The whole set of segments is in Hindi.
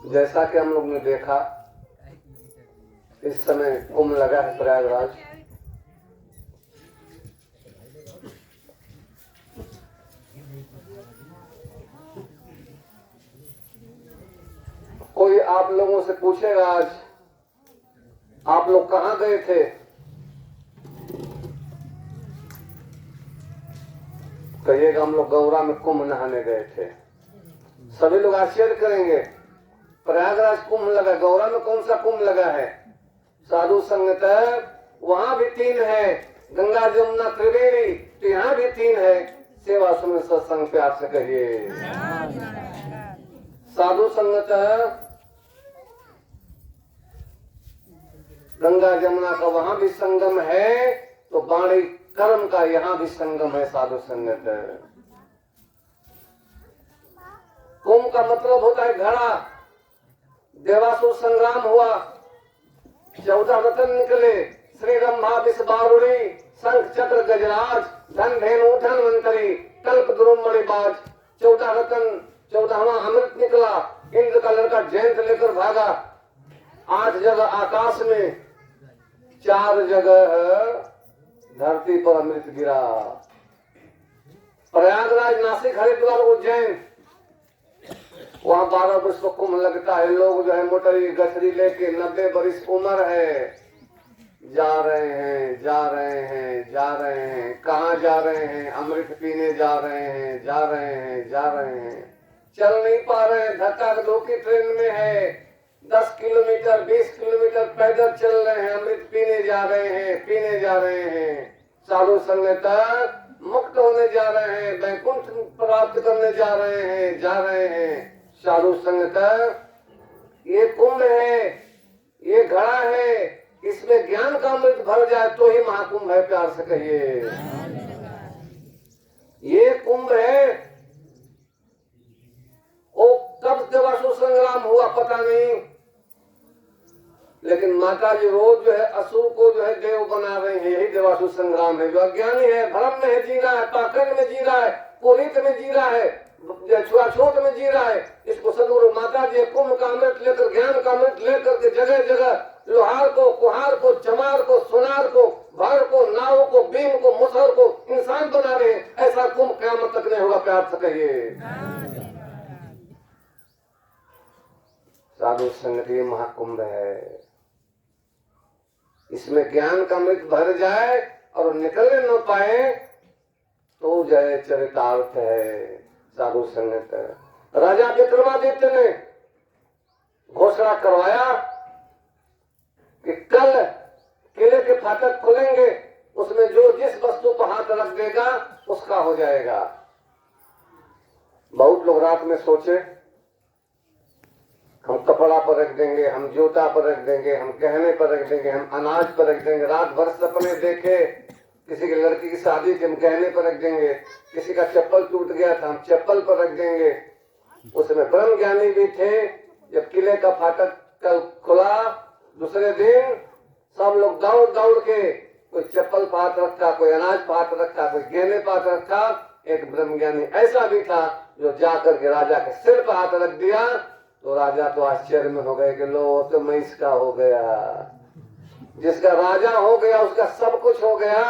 जैसा कि हम लोग ने देखा, इस समय कुंभ लगा है प्रयागराज। कोई आप लोगों से पूछेगा आज आप लोग कहाँ गए थे, कहिएगा हम लोग गौरा में कुंभ नहाने गए थे। सभी लोग आश्चर्य करेंगे, प्रयागराज कुंभ लगा, गौरा में कौन सा कुंभ लगा है? साधु संगत वहां भी 3 है, गंगा जमुना त्रिवेणी, तो यहाँ भी 3 है। सेवा सुन सत्संग प्यार से कहिए साधु संगत। गंगा जमुना का वहां भी संगम है, तो वाणी कर्म का यहाँ भी संगम है साधु संगत। कुंभ का मतलब होता है घड़ा। देवासुर संग्राम हुआ, 14 रतन निकले, श्री रंभा विषबारुणी, शंख चक्र गजराज, धन धेनु धनवंतरी, कल्प द्रुमणि बाज। 14 रतन, 14वां अमृत निकला। इंद्र का लड़का जयंत लेकर भागा। 8 जगह आकाश में, 4 जगह धरती पर अमृत गिरा। प्रयागराज, नासिक, हरिद्वार, उज्जैन, वहाँ 12 वर्ष को कुंभ लगता है। लोग जो है मोटरी गठरी लेके 90 वर्ष उम्र है, जा रहे हैं, जा रहे हैं, जा रहे हैं। कहाँ जा रहे हैं? अमृत पीने जा रहे हैं, जा रहे हैं, जा रहे हैं। चल नहीं पा रहे हैं, धक्का दो की ट्रेन में है। 10 किलोमीटर 20 किलोमीटर पैदल चल रहे हैं, अमृत पीने जा रहे हैं, पीने जा रहे हैं। साधु संगत मुक्त होने जा रहे हैं, वैकुंठ प्राप्त करने जा रहे हैं, जा रहे हैं। साधु संगत ये कुंभ है, ये घड़ा है, इसमें ज्ञान का अमृत भर जाए तो ही महाकुंभ है। प्यार से कहिए ये कुंभ है। वो कब देवासुर संग्राम हुआ पता नहीं, लेकिन माता जी रोज जो है असुर को जो है देव बना रहे हैं। यही देवासुर संग्राम है। जो अज्ञानी है, भ्रम में है, जी रहा है, पाखंड में जी रहा है, पुरीत में जी रहा है, छुआछूत में जी रहा है, इसको सदगुरु माता जी कुंभ का अमृत लेकर, ज्ञान का अमृत लेकर के जगह जगह लोहार को, कुहार को, चमार को, सोनार को, भर को, नाव को, बीम को, मुसहर को इंसान बना रहे हैं। ऐसा कुंभ क़यामत तक नहीं होगा। प्यार से कहिए साधु संगति महाकुंभ है। इसमें ज्ञान का अमृत भर जाए और निकलने न पाए तो जय चरितार्थ है। साधु संगत राजा विक्रमादित्य ने घोषणा करवाया कि कल किले के फाटक खुलेंगे, उसमें जो जिस वस्तु पर हाथ रख देगा उसका हो जाएगा। बहुत लोग रात में सोचे हम कपड़ा पर रख देंगे, हम जूता पर रख देंगे, हम गहने पर रख देंगे, हम अनाज पर रख देंगे। रात भर सपने देखे, किसी की लड़की की शादी थी हम गहने पर रख देंगे, किसी का चप्पल टूट गया था हम चप्पल पर रख देंगे। उसमें ब्रह्म ज्ञानी भी थे। जब किले का फाटक कल खुला, दूसरे दिन सब लोग दौड़ दौड़ के, कोई चप्पल पर हाथ रखा, कोई अनाज पर हाथ रखा, कोई गहने पर हाथ रखा। एक ब्रह्म ज्ञानी ऐसा भी था जो जाकर के राजा के सिर पर हाथ रख दिया, तो राजा तो आश्चर्य में हो गए कि लो तो मैं इसका हो गया। जिसका राजा हो गया उसका सब कुछ हो गया।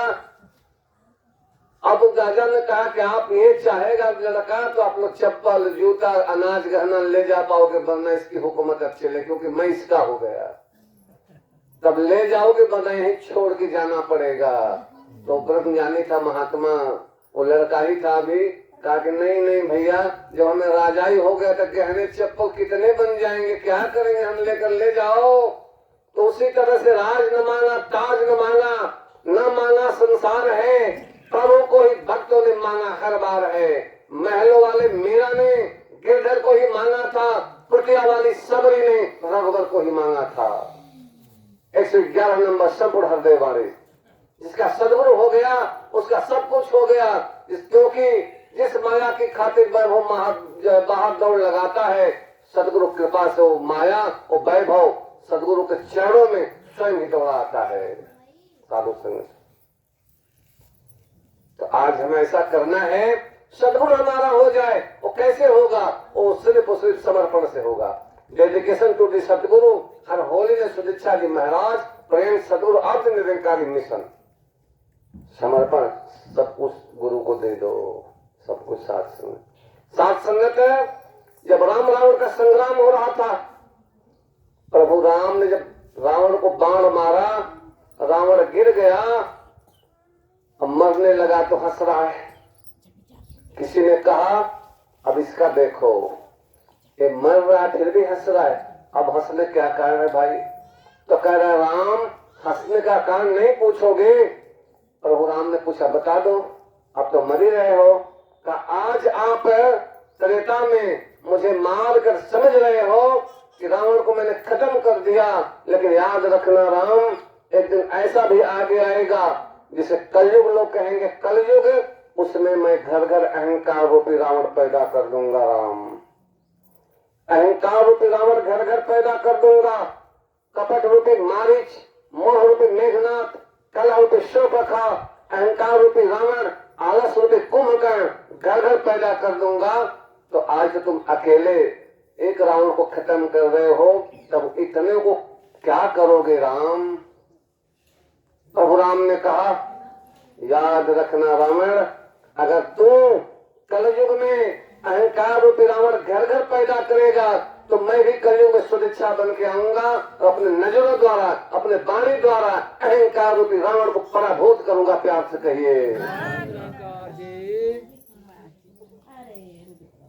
अब राजा ने कहा कि आप ये चाहेगा लड़का तो आप लोग चप्पल, जूता, अनाज, गहना ले जा पाओगे, वरना इसकी हुकूमत अच्छी ले, क्योंकि मैं इसका हो गया। तब ले जाओगे वरना यही छोड़ के जाना पड़ेगा। तो ब्रह्म ज्ञानी था महात्मा, वो लड़का ही था अभी, कहा कि नहीं नहीं भैया, जब हमें राजा ही हो गया तो गहने चप्पल कितने बन जाएंगे, क्या करेंगे, हम लेकर ले जाओ। तो उसी तरह से राज न मांगा, ताज न मांगा, न मांगा संसार है, प्रभु को ही भक्तों ने मांगा हर बार है। महलों वाले मीरा ने गिरधर को ही मांगा था, कुटिया वाली सबरी ने रघुवर को ही मांगा था। 111 नंबर संपूर्ण हृदय वाले, जिसका सदगुरु हो गया उसका सब कुछ हो गया। क्योंकि जिस माया की खातिर वैभव बाहर दौड़ लगाता है, सदगुरु कृपा से वो माया, वो वैभव सदगुरु के चरणों में स्वयं ही दौड़ा आता है। साधु संगत, तो आज हमें ऐसा करना है, सदगुरु हमारा हो जाए। वो कैसे होगा? वो सिर्फ और सिर्फ समर्पण से होगा। Dedication to the Satguru, her holiness सदिच्छा जी महाराज, प्रेम सदगुरु अर्थ निरंकारी मिशन। समर्पण सब कुछ गुरु को दे दो, सब कुछ साथ संगत। साथ संगत है। जब राम रावण का संग्राम हो रहा था, प्रभु राम ने जब रावण को बाण मारा, रावण गिर गया, अब मरने लगा तो हंस रहा है। किसी ने कहा अब इसका देखो, ये मर रहा है फिर भी हंस रहा है, अब हंसने क्या कारण है भाई? तो कह रहा है राम, हंसने का कारण नहीं पूछोगे? प्रभु राम ने पूछा बता दो, अब तो मर ही रहे हो। का आज आप त्रेता में मुझे मार कर समझ रहे हो कि रावण को मैंने खत्म कर दिया, लेकिन याद रखना राम, एक दिन ऐसा भी आगे आएगा जिसे कलयुग लोग कहेंगे कलयुग, उसमें मैं घर घर अहंकार रूपी रावण पैदा कर दूंगा। राम, अहंकार रूपी रावण घर घर पैदा कर दूंगा। कपट रूपी मारीच, मोह रूपी मेघनाथ, कला रूपी शोपखा, अहंकार रूपी रावण, आलस रूपी कुंभकर्ण घर घर पैदा कर दूंगा। तो आज तो तुम अकेले एक रावण को खत्म कर रहे हो, तब इतने को क्या करोगे राम? प्रभु राम ने कहा याद रखना रावण, अगर तू कलयुग में अहंकार रूपी रावण घर घर पैदा करेगा तो मैं भी कलयुग में सदिच्छा बन के आऊंगा और अपने नजरों द्वारा, अपने वाणी द्वारा अहंकार रूपी रावण को पराभूत करूंगा। प्यार से कहिए,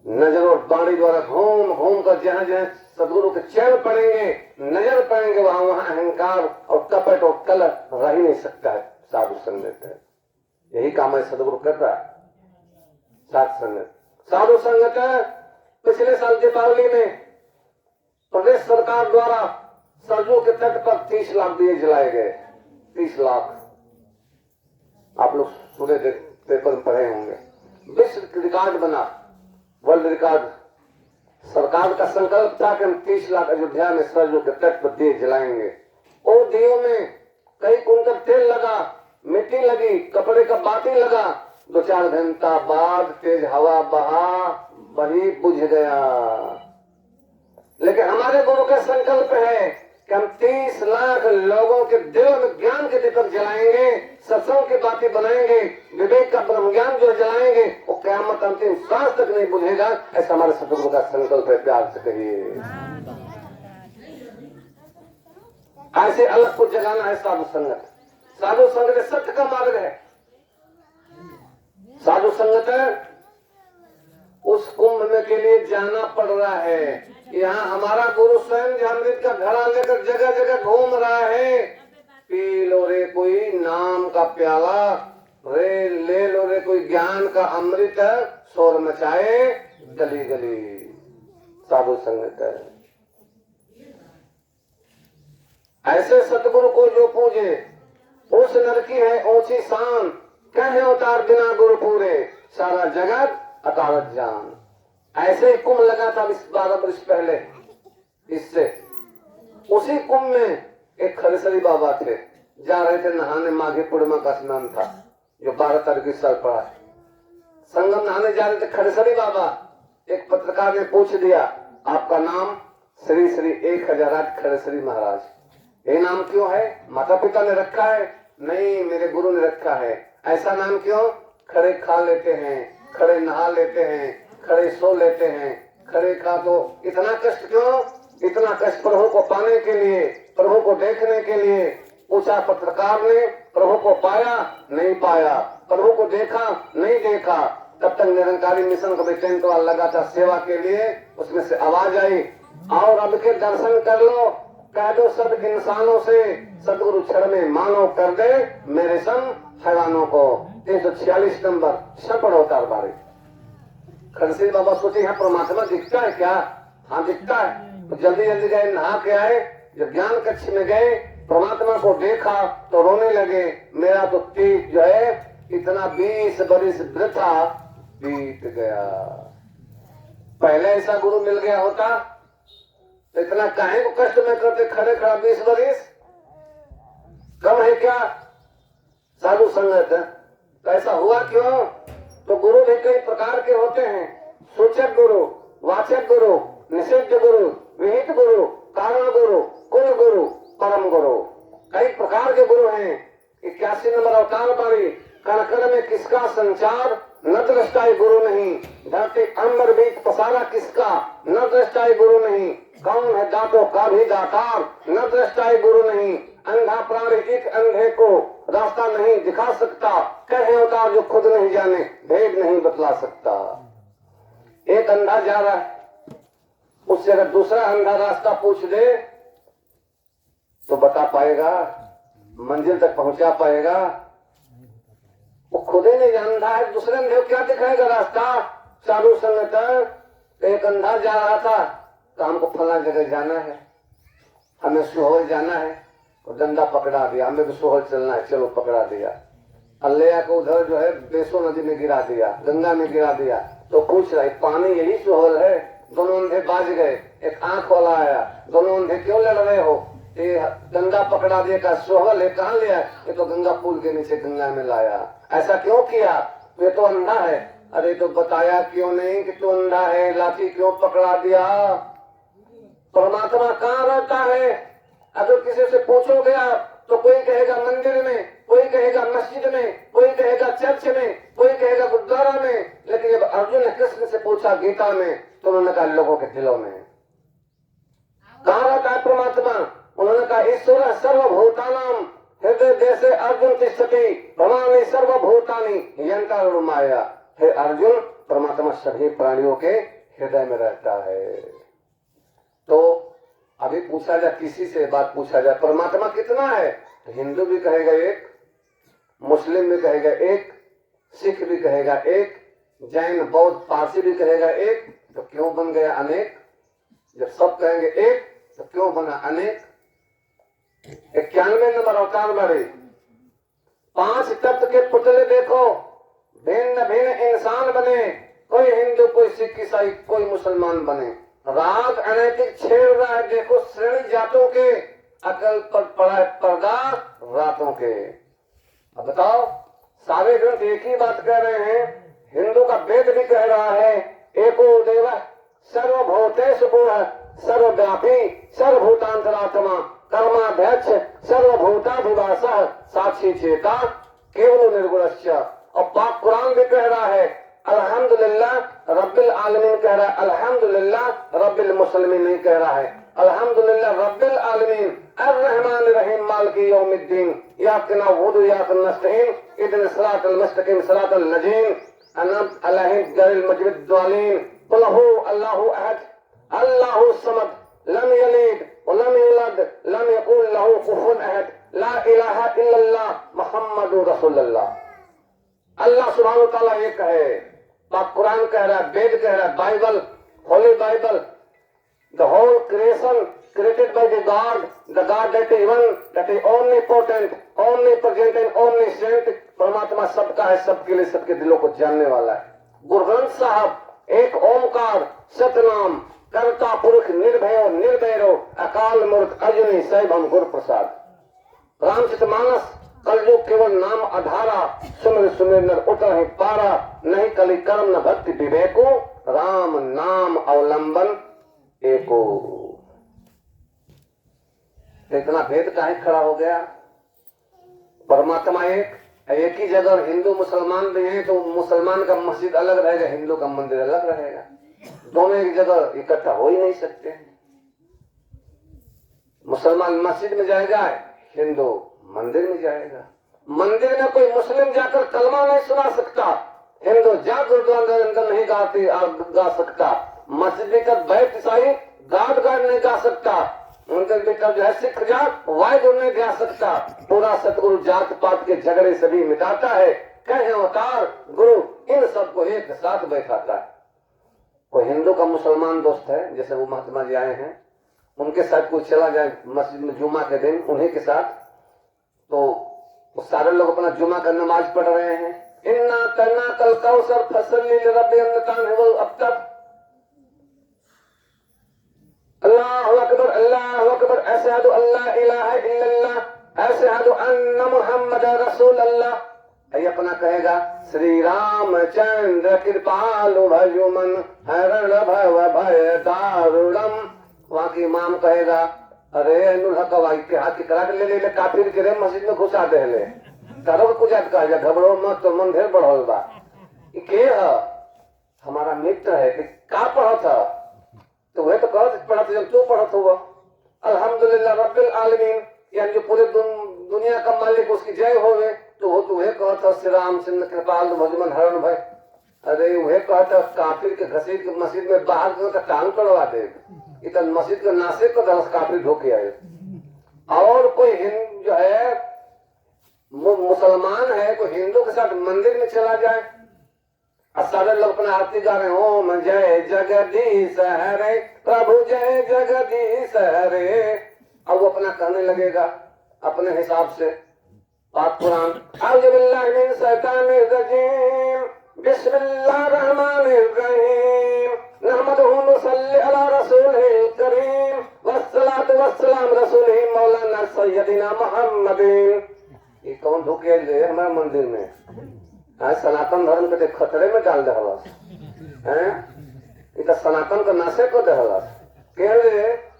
नजर और वाणी द्वारा घूम घूम कर जहाँ जहाँ सदगुरु के चरण पड़ेंगे, नजर पड़ेंगे, वहां वहां अहंकार और कपट और कलह रह ही नहीं सकता है। साधु संगत है, यही काम है सदगुरु कर रहा है। साध संगत, साधु संगत है। पिछले साल दीपावली में प्रदेश सरकार द्वारा सरजू के तट पर 30 लाख दिए जलाए गए। 30 लाख, आप लोग सुबह पेपर में पढ़े होंगे। विश्व रिकॉर्ड बना, वर्ल्ड रिकॉर्ड। सरकार का संकल्प था कि हम 30 लाख अयोध्या में सरजू के तट पर दिए जलाएंगे। और दियों में कई कुंटल तेल लगा, मिट्टी लगी, कपड़े का बाती लगा। 2-4 घंटा बाद तेज हवा बहा, वही बुझ गया। लेकिन हमारे गुरु का संकल्प है कि हम 30 लाख लोगों के दिलों में ज्ञान के दीपक जलाएंगे, सत्संग की बातें बनाएंगे, विवेक का ब्रह्म ज्ञान जो जलाएंगे वो क़यामत अंतिम सांस तक नहीं बुझेगा। ऐसा हमारे सतगुरु का संकल्प है। प्यार से कहिए, ऐसे अलग को जगाना है साधु संगत। साधु संगत सत्य का मार्ग है। साधु संगत है, उस कुंभ में के लिए जाना पड़ रहा है। यहाँ हमारा गुरु स्वयं अमृत का घड़ा लेकर जगह जगह घूम रहा है। पी लो रे कोई नाम का प्याला, रे ले लो रे कोई ज्ञान का अमृत, शोर मचाए गली गली। साधु संगत है। ऐसे सतगुरु को जो पूजे, उस नर की है ऊंची शान, कहे उतार बिना गुरु पूरे, सारा जगत अतारत जान। ऐसे ही कुंभ लगा था 12 वर्ष पहले। इससे उसी कुंभ में एक खड़सरी बाबा थे, जा रहे थे नहाने। माघी पूर्णिमा का स्नान था जो 12 तारीख की साल पड़ा। संगम नहाने जा रहे थे खड़सरी बाबा। एक पत्रकार ने पूछ दिया आपका नाम? श्री श्री 1008 खड़सरी महाराज। ये नाम क्यों है? माता पिता ने रखा है? नहीं, मेरे गुरु ने रखा है। ऐसा नाम क्यों? खड़े खा लेते हैं, खड़े नहा लेते हैं, खड़े सो लेते हैं। खड़े का तो इतना कष्ट क्यों? इतना कष्ट प्रभु को पाने के लिए, प्रभु को देखने के लिए। पूछा पत्रकार ने, प्रभु को पाया? नहीं पाया। प्रभु को देखा? नहीं देखा। तब तक निरंकारी मिशन का टेंट वाला लगा था सेवा के लिए। उसमें से आवाज आई, और अब के दर्शन कर लो, कह दो सब इंसानों से, सदगुरु क्षण में मानव कर दे मेरे संग हैवानों को। 346 नंबर छपड़ अवतार बारे। खड़से बाबा सोचे यहाँ परमात्मा दिखता है क्या? हाँ दिखता है। तो जल्दी जल्दी गए, नहा के आए। जब ज्ञान कक्ष में गए, परमात्मा को देखा तो रोने लगे। मेरा तो तीज जो है इतना 20 बरिस वृथा बीत गया। पहले ऐसा गुरु मिल गया होता तो इतना काहे को कष्ट में करते? खड़े खड़ा 20 बरिस कम है क्या? साधु संगत तो ऐसा हुआ क्यों? तो गुरु भी कई प्रकार के होते हैं। सूचक गुरु, वाचक गुरु, निषेध गुरु, विहित गुरु। संचार, न दृष्टाई गुरु नहीं। धरती अंबर बीच पसारा किसका, न दृष्टाई गुरु नहीं। कौन है दांतों का भी दातार, न दृष्टाई गुरु नहीं। अंधा प्राणी एक अंधे को रास्ता नहीं दिखा सकता। कहे अवतार जो खुद नहीं जाने, भेद नहीं बतला सकता। एक अंधा जा रहा है, उससे अगर दूसरा अंधा रास्ता पूछ दे तो बता पाएगा, मंजिल तक पहुंचा पाएगा? वो खुद ही नहीं जानता है, दूसरे अंधे को क्या दिखाएगा रास्ता? साधु संग तक एक अंधा जा रहा था, तो हमको फला जगह जाना है, हमें सोहर जाना है, तो डंडा पकड़ा दिया, हमें भी सोहर चलना है, चलो पकड़ा दिया। अल्लाह को उधर जो है बेसो नदी में गिरा दिया, गंगा में गिरा दिया। तो पूछ रहा है पानी यही सोहर है? दोनों अंधे बाज गए, एक आंख वाला आया, दोनों अंधे क्यों लड़ रहे हो? ये गंगा पकड़ा दिया का सोहल है, कहाँ लिया? ये तो गंगा पुल के नीचे गंगा में लाया। ऐसा क्यों किया? ये तो अंधा है। अरे तो बताया क्यों नहीं कि तू अंधा है, लाठी क्यों पकड़ा दिया? परमात्मा कहाँ रहता है? अगर किसी से पूछोगे आप तो कोई कहेगा मंदिर में, कोई कहेगा मस्जिद में, कोई कहेगा चर्च में, कोई कहेगा गुरुद्वारा में। लेकिन जब अर्जुन ने कृष्ण से पूछा गीता में, तो उन्होंने कहा लोगों के दिलों में। कहाँ रहता है परमात्मा? उन्होंने कहा ईश्वर सर्वभूतानां हृदय देशे अर्जुन तिष्ठति भवानी सर्वभूतानि यंत्र माया। हे अर्जुन, परमात्मा सभी प्राणियों के हृदय में रहता है। तो अभी पूछा जाए, किसी से बात पूछा जाए परमात्मा कितना है, तो हिंदू भी कहेगा एक, मुस्लिम भी कहेगा एक, सिख भी कहेगा एक, जैन बौद्ध पारसी भी कहेगा एक। तो क्यों बन गया अनेक? जब सब कहेंगे एक तो क्यों बना अनेक? 91 नंबर अवतार बड़े 5 तत्व के पुतले देखो, भिन्न भिन्न इंसान बने। कोई हिंदू, कोई सिख, ईसाई, कोई मुसलमान बने। रात अनैतिक छेड़ रहा है, देखो श्रेणी जातों के, अकल पर पड़ा है पर्दा रातों के। अब बताओ, सारे ग्रंथ एक ही बात कह रहे हैं। हिंदू का वेद भी कह रहा है एको देव सर्वभूतेषु गुणः सर्वव्यापी सर्वभूतांतरात्मा कर्माध्यक्ष सर्वभूताधिवासः साक्षी चेता केवल निर्गुणश्च। और पाक कुरान भी कह रहा है अल्हम्दुलिल्लाह रब्बिल आलमीन कह रहा है, अल्हम्दुलिल्लाह रब्बिल मुस्लिमीन नहीं कह रहा है, अल्हम्दुलिल्लाह रब्बिल आलमीन अर्रहमानिर रहीम मालिकी यौमिद्दीन इय्याका नअबुदु व इय्याका नस्तईन इहदिनस सिरातल मुस्तकीम सिरातल लजीन अनअमत अलैहिम गैरिल मग़्रिबिद द्वालिन कुल हु अल्लाहु अहद अल्लाहु समद लम यलिद व लम यूलद लम यकुल लहू कुफुवन अहद ला इलाहा इल्लल्लाह मुहम्मदुर रसूलुल्लाह। अल्लाह सुब्हानहु व तआला एक है। पाक कुरान कह रहा है, वेद कह रहा है, Bible, holy Bible, the whole creation created by the God that is one, that is omnipotent, omnipresent and omniscient। परमात्मा सबका है, सबके लिए, सबके दिलों को जानने वाला है। गुरु ग्रंथ साहब एक ओमकार सतनाम कर्ता पुरुष निर्भयो निर्वैरो अकाल मूर्त अजनी सैभम गुरु प्रसाद। रामचरितमानस कलयुग केवल नाम आधारा सुमिर सुमिर नर उतर पारा नहीं कली कर्म न भक्ति विवेको राम नाम अवलंबन एको। इतना भेद काहे खड़ा हो गया? परमात्मा एक ही जगह हिंदू मुसलमान भी हैं, तो मुसलमान का मस्जिद अलग रहेगा, हिंदू का मंदिर अलग रहेगा। दोनों एक जगह इकट्ठा हो ही नहीं सकते। मुसलमान मस्जिद में जाएगा, हिंदू मंदिर में जाएगा। मंदिर में कोई मुस्लिम जाकर कलमा नहीं सुना सकता, हिंदू जा गुरुद्वारा अंदर नहीं गा सकता। मस्जिद का बैठ ईसाई गाट नहीं गा सकता। उनके भीतर जो है सिख जात वायु नहीं गा सकता। पूरा सतगुरु जात पात के झगड़े सभी मिटाता है। कहे अवतार गुरु इन सबको एक साथ बैठाता है। कोई हिंदू का मुसलमान दोस्त है, जैसे वो महात्मा जी आए हैं, उनके साथ कोई चला जाए मस्जिद में जुमा के दिन उन्हीं के साथ, तो सारे लोग अपना जुमा का नमाज पढ़ रहे हैं। इन्ना करना कल कौसर फसली रब्बी अन्नतान है वो अब तक अल्लाहु अकबर अल्लाहु अकबर अशहदु अल्ला इलाहा इल्लल्लाह अशहदु अन्ना मुहम्मदर रसूलुल्लाह। ये अपना कहेगा श्री रामचंद्र कृपालु भजुमन हरण भव भय दारुणम। वहां की इमाम कहेगा अरे अनुल हक के हाथ की करा के ले काफिर के मस्जिद में घुसा दे ले। तरफ को जात कहा घबरो मत तो मन ढेर बढ़ल बा के है हमारा मित्र है कि का पढ़त है तो वह तो कहत पढ़त जब तू पढ़त हुआ अल्हम्दुलिल्लाह रब्बिल आलमीन यानी जो पूरे दुनिया का मालिक उसकी जय होवे तो वो तो वह कहता श्री रामचंद्र कृपाल भजमन हरण भाई अरे वह कहता काफिर के घसीट के मस्जिद में बाहर को टांग तोड़वा दे इतना मस्जिद के नासे को दरस काफिर ढोके आए और कोई हिंदू जो है मुसलमान है कोई हिंदू के साथ मंदिर में चला जाए और सारे लोग अपना आरती गा रहे ओम जय जगदीश हरे प्रभु जय जगदीश हरे अब वो अपना कहने लगेगा अपने हिसाब से पाक कुरान औज़ुबिल्लाहि शैतानिर रजीम बिस्मिल्लाहिर्रहमानिर रहीम नहमदुहु व नसल्ली अला रसूलिल करीम वस्सलातु वस्सलाम रसूलिही मौलाना सय्यदिना मुहम्मदिन। ये कौन धोखे ले हमारे मंदिर में आज सनातन धर्म के खतरे में डाल दहला हैं इतना सनातन का नाशे को दहला के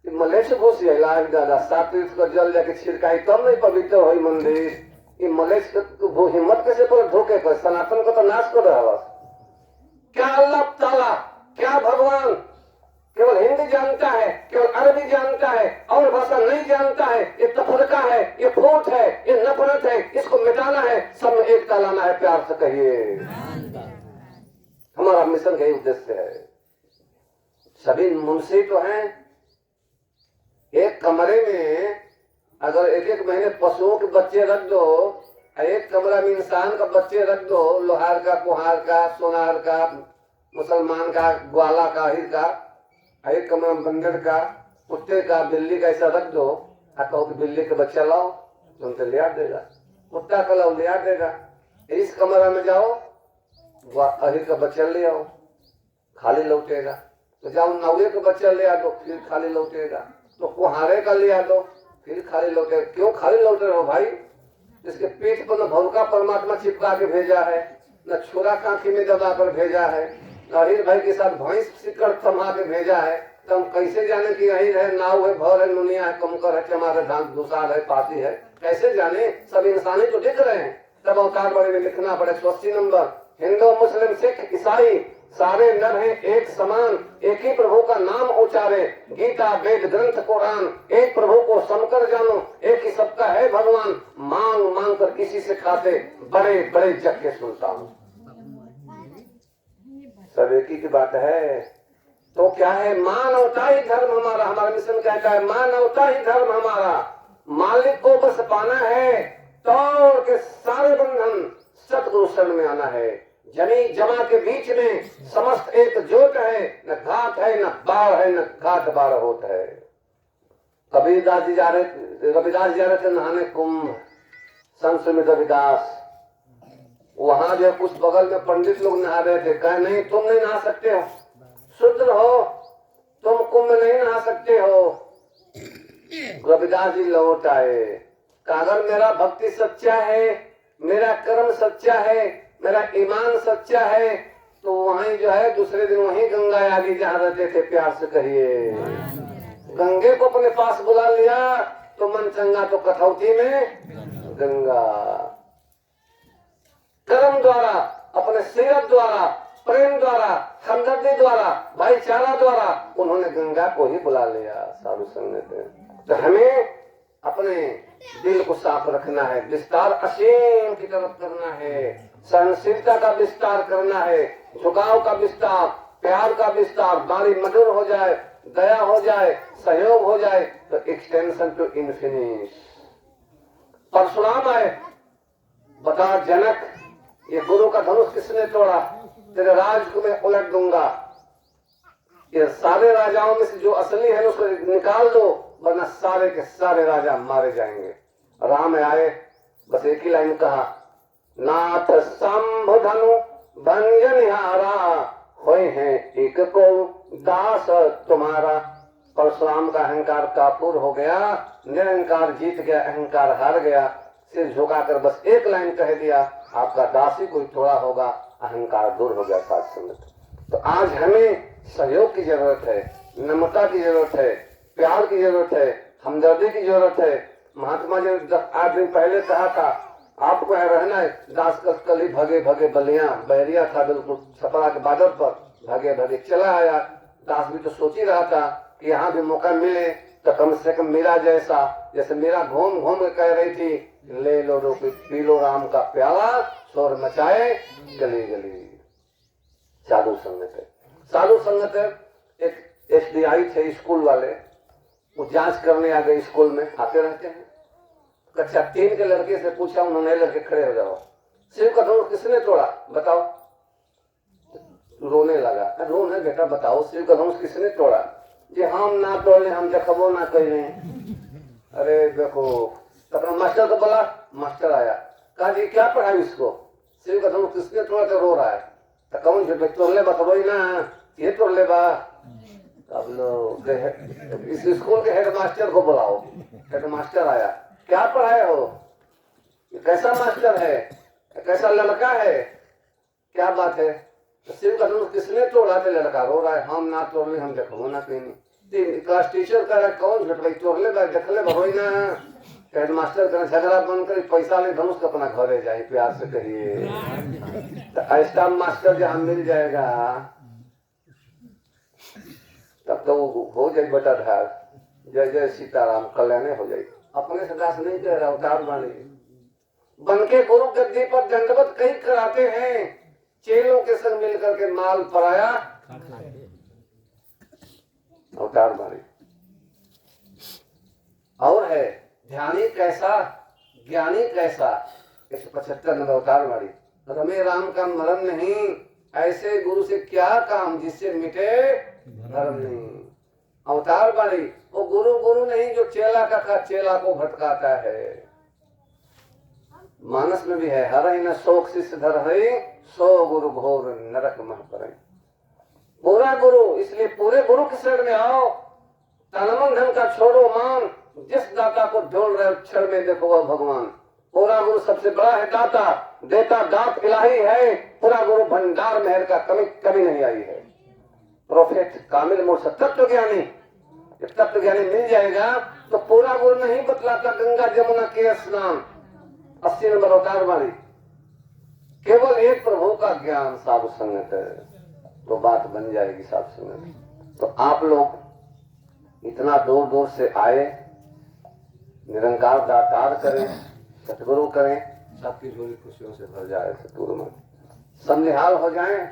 मलेश घुस इलाज दादा सात्विक का जल जाके छिड़काई तब नहीं पवित्र हुई मंदिर ये मलेश वो हिम्मत कैसे पर धोखे कर सनातन को तो नाश कर रहा क्या अल्लाह ताला क्या भगवान केवल हिंदी जानता है केवल अरबी जानता है और भाषा नहीं जानता है ये तफरका है ये फूट है ये नफरत है इसको मिटाना है सब में एकता लाना है प्यार से कहिए हमारा मिशन का उद्देश्य है। सभी मुंशी तो हैं एक कमरे में अगर एक एक महीने पशुओं के बच्चे रख दो एक कमरा में इंसान का बच्चे रख दो लोहार का कुहार का सोनार का मुसलमान का ग्वाला का हिर का एक कमरा में बंदर का कुत्ते का बिल्ली का ऐसा रख दो कहो कि बिल्ली का बच्चा लाओ तुमसे ले आ देगा कुत्ता का लाओ ले आ देगा इस कमरा में जाओ अहिर का बच्चा ले आओ खाली लौटेगा तो जाओ नौवे का बच्चा ले आ दो फिर खाली लौटेगा तो कुहारे का ले आ दो फिर खाली लौटेगा क्यों खाली लौटे रहो भाई जिसके पीठ पर न भौका परमात्मा चिपका के भेजा है न छोरा कांखी में दबा कर भेजा है अहिर भाई के साथ भैंस सिकड़ थमा के भेजा है तो हम कैसे जाने कि अहिर है नाव है भौर है नुनिया है कमकर है चमार है धान दुसार है पाती है कैसे जाने सब इंसानी तो दिख रहे हैं तब अवतार बड़े में लिखना पड़े 80 नंबर हिंदू मुस्लिम सिख ईसाई सारे नर हैं एक समान एक ही प्रभु का नाम उच्चारे गीता वेद ग्रंथ कुरान एक प्रभु को समकर जानो एक ही सबका है भगवान मांग मांग कर किसी से खाते बड़े बड़े जग के सुनता हूँ सब एक ही की बात है। तो क्या है मानवता ही धर्म हमारा हमारा मिशन कहता है मानवता ही धर्म हमारा मालिक को बस पाना है तोड़ के सारे बंधन सतगुरु शरण में आना है जनी जमा के बीच में समस्त एक जोत है न घाट है न बाढ़ है न घाट बाढ़ होता है। रविदास जी जा रहे थे नहाने कुंभ संत सुमित रविदास वहां जो कुछ बगल में पंडित लोग नहा रहे थे कहे नहीं तुम नहीं नहा सकते हो शुद्र हो तुम कुंभ में नहीं नहा सकते हो। रविदास जी लौट आए अगर मेरा भक्ति सच्चा है मेरा कर्म सच्चा है मेरा ईमान सच्चा है तो वहीं जो है दूसरे दिन वहीं गंगा आगे जहाँ रहते थे प्यार से कहिए गंगे को अपने पास बुला लिया तो मन चंगा तो कठौती में गंगा कर्म द्वारा अपने सीरत द्वारा प्रेम द्वारा हमदर्दी द्वारा भाईचारा द्वारा उन्होंने गंगा को ही बुला लिया साधु संग से। तो हमें अपने दिल को साफ रखना है विस्तार असीम की तरफ करना है सहनशीलता का विस्तार करना है झुकाव का विस्तार प्यार का विस्तार वाणी मधुर हो जाए दया हो जाए सहयोग हो जाए तो एक्सटेंशन टू इन्फिनिट। परशुराम आए बता जनक ये गुरु का धनुष किसने तोड़ा तेरे राज को मैं उलट दूंगा ये सारे राजाओं में से जो असली है उसको निकाल दो वरना सारे के सारे राजा मारे जाएंगे। राम आए बस एक ही लाइन कहा नाथ शंभु धनु भंजनिहारा होए हैं एक को दास तुम्हारा। परशुराम का अहंकार कापुर हो गया निरंकार जीत गया अहंकार हार गया सिर झुकाकर बस एक लाइन कह दिया आपका दास ही कोई थोड़ा होगा अहंकार दूर हो गया साथ संगत। तो आज हमें सहयोग की जरूरत है नम्रता की जरूरत है प्यार की जरूरत है हमदर्दी की जरूरत है। महात्मा जी 8 दिन पहले कहा था आपको यहाँ रहना है। दास कली भगे भगे बलिया, बहरिया था बिल्कुल छपरा के बॉर्डर पर, भगे भगे चला आया। दास भी तो सोच ही रहा था कि यहाँ भी मौका मिले तो कम से कम मीरा जैसा, जैसे मीरा घूम घूम के कह रही थी, ले लो रोटी पी लो राम का प्याला, शोर मचाए गली गली। साधु संगत है, साधु संगत है। एक SDI थे स्कूल वाले, वो जांच करने आ गए स्कूल में, आते रहते हैं। कक्षा 3 के लड़के से पूछा उन्होंने, लड़के खड़े हो जाओ, शिव का धनुष किसने तोड़ा बताओ। रोने लगा, रोने बेटा बताओ शिव का धनुष किसने तोड़ा। जी हम ना तोड़े, हम देखबो ना कहे। अरे देखो, अपना मास्टर को बोला, मास्टर आया, कहा जी क्या पढ़ाई इसको, शिव का धनुष किसने तोड़ा, तो रो रहा है। तो कौन जो तोड़ ले बताओ ना, ये तोड़ ले बा। अब लोग इस स्कूल के हेडमास्टर को बुलाओ। हेडमास्टर आया, क्या पढ़ाए हो, कैसा मास्टर है, कैसा लड़का है, क्या बात है। तो शिव का धनुष किसने तोड़ा, तो लड़का रो रहा है, हम ना तोड़ ले, हम देखो ना कहीं। क्लास टीचर कह रहा है कौन झूठ भाई तोड़ ले देख ले बरोई ना। हेडमास्टर कर झगड़ा बंद कर, पैसा ले धनुष अपना घरे जाए, प्यार से कहिए। तो ऐसा मास्टर जहाँ मिल जाएगा तब तो हो जाए बेटा धार। जय जय सीताराम, कल्याण हो जाए। अपने से दास नहीं कह रहा, अवतार वाणी बन के गुरु गद्दी पर दंडवत कहीं कराते हैं, चेलों के संग मिलकर के माल पराया अवतार वाणी। और है ध्यानी कैसा, ज्ञानी कैसा, 175 नंबर अवतार वाणी। रमे राम का मरण नहीं, ऐसे गुरु से क्या काम जिससे मिटे धर्म नहीं। अवतार वाणी वो गुरु नहीं जो चेला का चेला को भटकाता है। मानस में भी है, हर ही न शोक शिष्य धर है, सो गुरु घोर नरक मह पर। पूरा गुरु, इसलिए पूरे गुरु की शरण में आओ। तन मन धन का छोड़ो मान, जिस दाता को ढूंढ रहे क्षण में देखो वह भगवान। पूरा गुरु सबसे बड़ा है दाता, देता दात इलाही है। पूरा गुरु भंडार मेहर का कमी कभी नहीं आई है। प्रोफेट कामिल मूर्ख तत्व ज्ञानी, तत्व ज्ञानी मिल जाएगा तो पूरा गुरु नहीं बतलाता गंगा जमुना के स्नान। 80 नंबर अवतार वाणी, केवल एक प्रभु का ज्ञान साधु संगत है तो बात बन जाएगी साधु संगत। तो आप लोग इतना दूर दूर से आए, निरंकार दातार करें, सतगुरु करें, सबकी झोली खुशियों से भर जाए। सतगुरु में संनिहाल हो जाएं,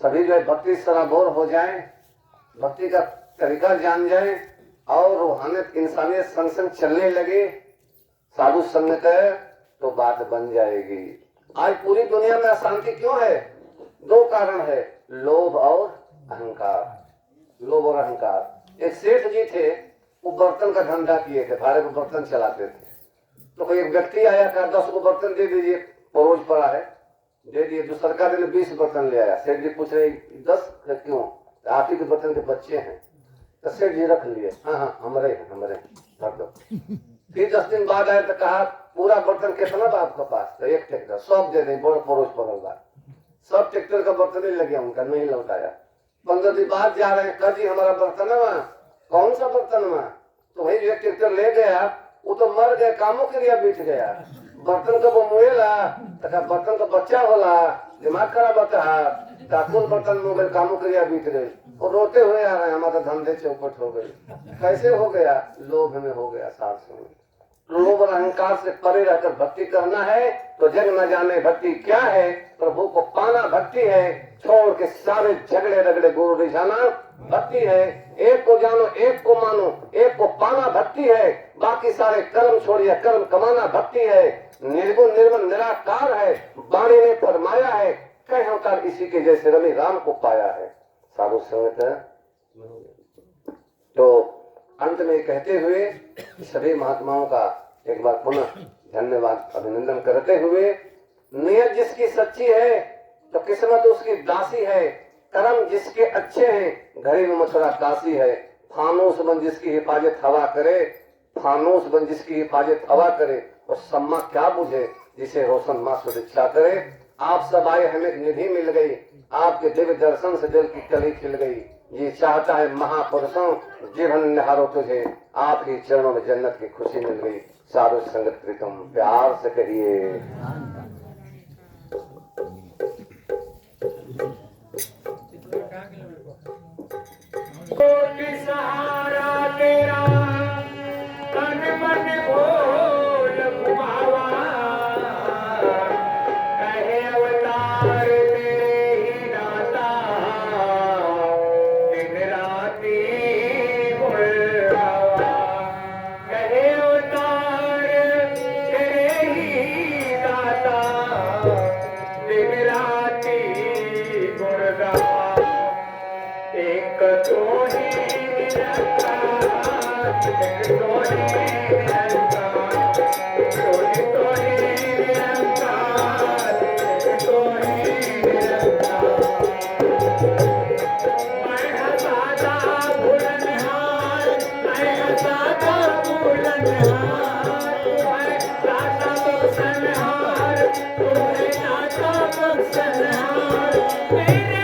सभी जो भक्ति सराबोर हो जाएं, भक्ति का तरीका जान जाएं और रूहानियत इंसानियत संग संग चलने लगे, साधु संगत है तो बात बन जाएगी। आज पूरी दुनिया में अशांति क्यों है? 2 कारण है, लोभ और अहंकार। लोभ और अहंकार। एक सेठ जी थे, वो बर्तन का धंधा किए थे, भाड़े को बर्तन चलाते थे। तो कोई एक व्यक्ति आया, कहा 10 को बर्तन दे दीजिए, परोज पड़ा है, दे दिए। दूसरा का दिन 20 बर्तन ले आया। सेठ जी पूछ रहे 10 क्यों? आप ही के बर्तन के बच्चे हैं। तो सेठ जी रख लिए, हाँ हमारे रख दो। फिर 10 दिन बाद आए तो कहा पूरा बर्तन कितना था आपके पास? तो 1 ट्रैक्टर, सब दे दें, बड़ा परोज पड़ल बा। सब ट्रैक्टर का बर्तन ही लगे, उनका नहीं लौटाया। 15 दिन बाद जा रहे हैं, कहा जी हमारा बर्तन है वहाँ। कौन सा बर्तन वहाँ? तो वही जो ट्रैक्टर ले गया वो तो मर गया, कामों के लिए बीत गया। बर्तन का वो मुएला, तथा बर्तन का बच्चा होला, दिमाग खराब होता है, ताकुल बर्तन मुगल कामों के लिए बीत गई। और रोते हुए आ रहे हैं, हमारा धंधे चौपट हो गई। कैसे हो गया? लोभ में हो गया। साथ में लोभ और अहंकार से परे रहकर भक्ति करना है तो जग न जाने भक्ति क्या है। प्रभु को पाना भक्ति है, छोड़ के सारे झगड़े रगड़े गुरु रिझाना भक्ति है। एक को जानो, एक को मानो, एक को पाना भक्ति है। बाकी सारे कर्म छोड़िए, कर्म कमाना भक्ति है। निर्गुण निर्मल निराकार है, वाणी ने फरमाया है, कई अवतार इसी के जैसे रवि राम को पाया है। साधु संगत है। तो अंत में कहते हुए सभी महात्माओं का एक बार पुनः धन्यवाद अभिनंदन करते हुए, नियत जिसकी सच्ची है तो किस्मत उसकी दासी है। कर्म जिसके अच्छे हैं घड़ी में मथुरा काशी है। फानूस बन जिसकी हिफाजत हवा करे, फानूस बन जिसकी हिफाजत हवा करे, और सम्मा क्या बुझे जिसे रोशन माँ सुरक्षा करे। आप सब आए, हमें निधि मिल गई, आपके दिव्य दर्शन से दिल की कली खिल गई। ये चाहता है महापुरुषों, जीवन निहारो तुझे, आप ही चरणों में जन्नत की खुशी मिल गई। साधु संगत प्रीतम, प्यार से कहिए। कोटि सहारा तेरा, तन मन भोल घुमावा, कहे अवतार तेरे ही दाता, दिन राति बुलावा, कहे अवतार तेरे ही दाता, दिन राति बुलावा। एक तो ही निरंकार, एक तो ही निरंकार, तो ही निरंकार, एक तो ही निरंकार। मैं हसाता बुलंदहार, मैं हसाता बुलंदहार, मैं दाता बख्शनहार, तुम्हें दाता बख्शनहार, मेरे